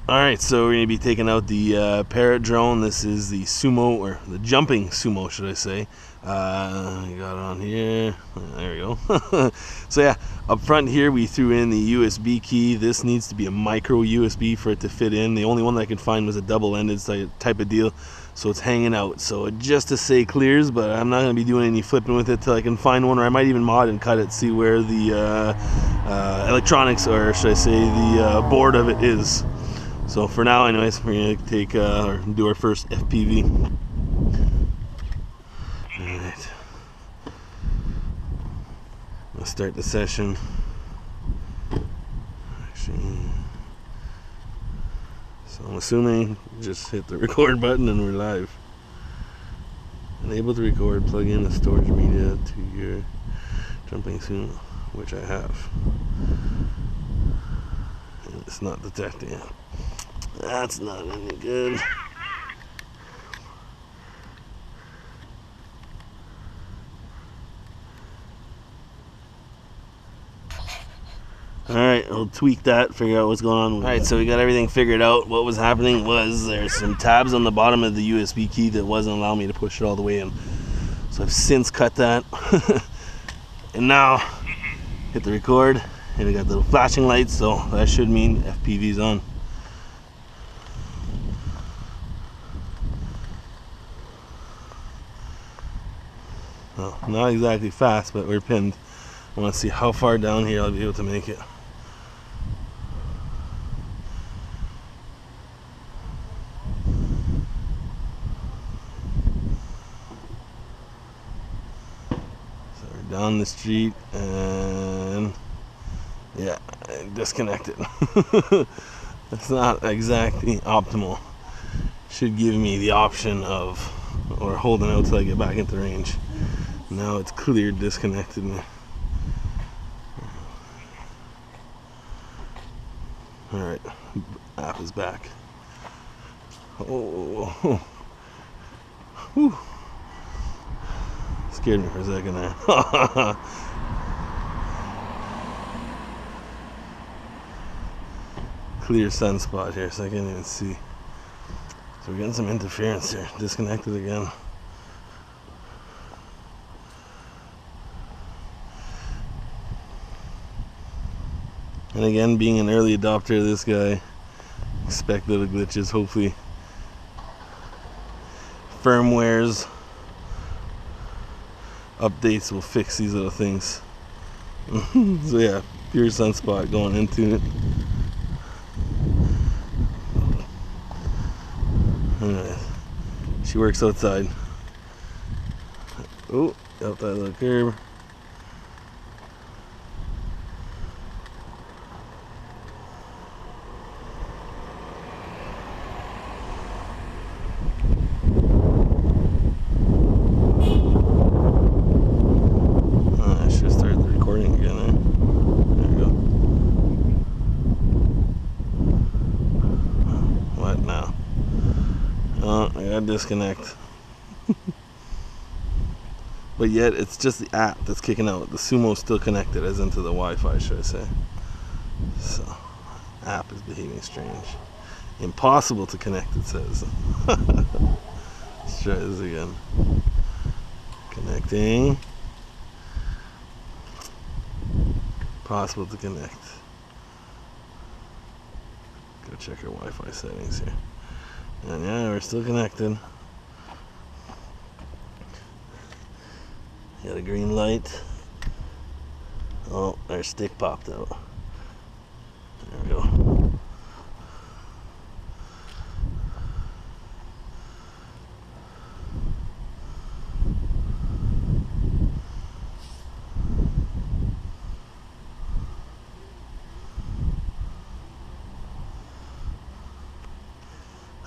Alright, so we're going to be taking out the Parrot drone. This is the Sumo, or the jumping Sumo, should I say. You got it on here. There we go. So yeah, up front here we threw in the USB key. This needs to be a micro USB for it to fit in. The only one that I could find was a double-ended type of deal, so it's hanging out. So just to say clears, but I'm not going to be doing any flipping with it till I can find one, or I might even mod and cut it, see where the electronics, or should I say the board of it is. So for now, anyways, we're going to take or do our first FPV. Alright. Let's start the session. Actually, so I'm assuming just hit the record button and we're live. Enable to record, plug in the storage media to your jumping Sumo, which I have. And it's not detecting it. That's not any good. Alright, I'll tweak that, figure out what's going on with Alright, so we got everything figured out. What was happening was there's some tabs on the bottom of the USB key that wasn't allowing me to push it all the way in. So I've since cut that. And now, hit the record, and it got little flashing lights, so that should mean FPV's on. Well, not exactly fast, but we're pinned. I want to see how far down here I'll be able to make it. So we're down the street, and yeah, I disconnected. That's not exactly optimal. Should give me the option of or holding out till I get back into range. Now it's clear disconnected me. Alright, app is back. Oh, whew. Scared me for a second there. Clear sunspot here, so I can't even see. So we're getting some interference here. Disconnected again. And again, being an early adopter of this guy, expect little glitches. Hopefully firmware's updates will fix these little things. So yeah, pure sunspot going into it. Alright, she works outside. Oh, up that little curb. Disconnect. But yet it's just the app that's kicking out. The Sumo's still connected, as into the Wi-Fi, should I say. So app is behaving strange. Impossible to connect, it says. Let's try this again. Connecting. Possible to connect. Go check your Wi-Fi settings here. And yeah, we're still connected. Got a green light. Oh, our stick popped out. There we go.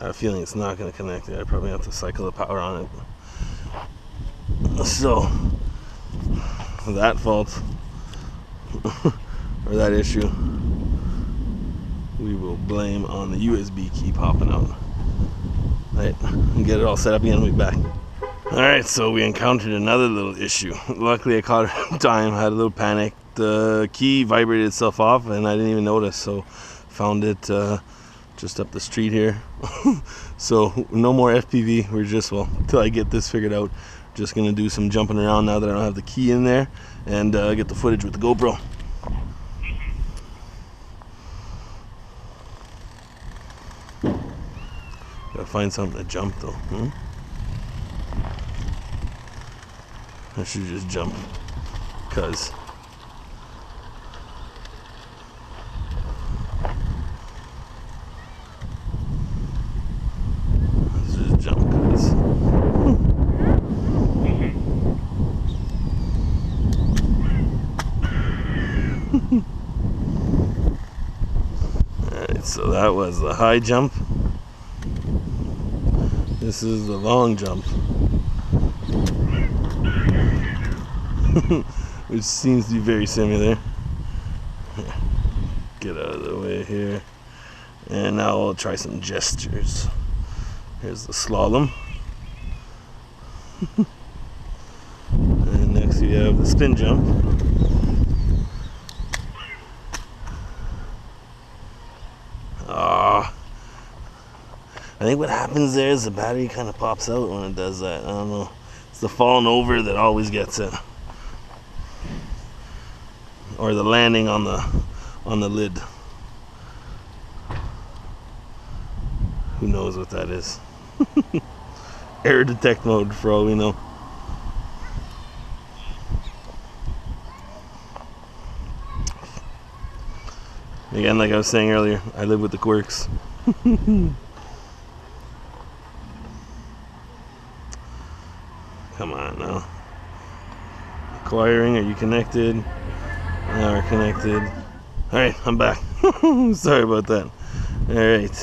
I have a feeling it's not going to connect. I probably have to cycle the power on it. So, that fault, or that issue, we will blame on the USB key popping out. Right, and get it all set up again, we'll be back. Alright, so we encountered another little issue. Luckily I caught it in time, had a little panic. The key vibrated itself off and I didn't even notice, so found it just up the street here. So no more FPV. We're just, well, until I get this figured out, just gonna do some jumping around now that I don't have the key in there, and get the footage with the GoPro. Gotta find something to jump though. I should just jump, cause Alright, so that was the high jump. This is the long jump. Which seems to be very similar. Get out of the way here. And now I'll try some gestures. Here's the slalom. And next we have the spin jump. I think what happens there is the battery kind of pops out when it does that. I don't know. It's the falling over that always gets it. Or the landing on the lid. Who knows what that is? Error detect mode for all we know. Again, like I was saying earlier, I live with the quirks. Come on now. Acquiring, are you connected? Now we're connected. Alright, I'm back. Sorry about that. Alright,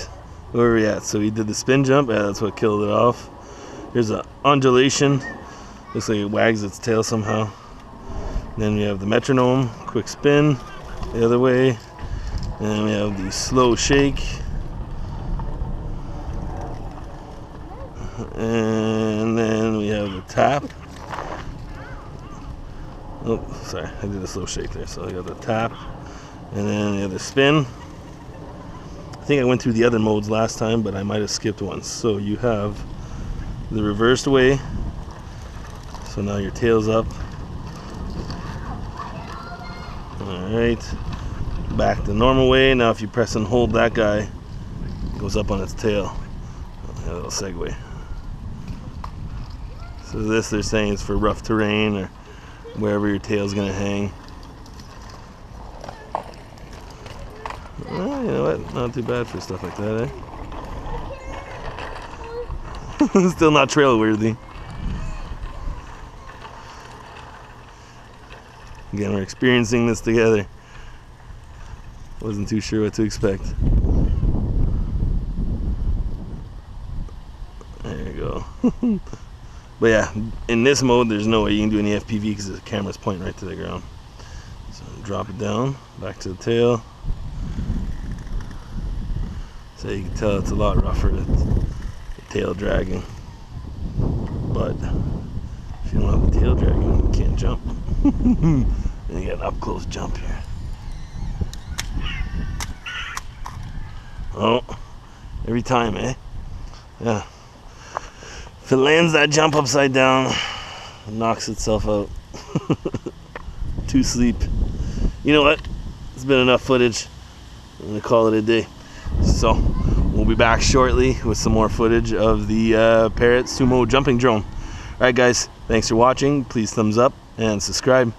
where are we at? So we did the spin jump. Yeah, that's what killed it off. Here's an undulation. Looks like it wags its tail somehow. Then we have the metronome, quick spin the other way. And then we have the slow shake. And then we have the tap. Oh, sorry, I did a slow shake there. So I got the tap, and then the other spin. I think I went through the other modes last time, but I might have skipped one. So you have the reversed way. So now your tail's up. Alright. Back the normal way. Now if you press and hold that guy, it goes up on its tail. A little segue. So this, they're saying, is for rough terrain or wherever your tail's gonna hang. Well, you know what? Not too bad for stuff like that, eh? Still not trail worthy. Again, we're experiencing this together. Wasn't too sure what to expect. There you go. But yeah, in this mode, there's no way you can do any FPV because the camera's pointing right to the ground. So drop it down, back to the tail. So you can tell it's a lot rougher with the tail dragging. But if you don't have the tail dragging, you can't jump. And you got an up close jump here. Oh, every time, eh? Yeah. If it lands that jump upside down, it knocks itself out. To sleep. You know what? It's been enough footage. I'm gonna call it a day. So we'll be back shortly with some more footage of the Parrot Sumo jumping drone. Alright guys, thanks for watching. Please thumbs up and subscribe.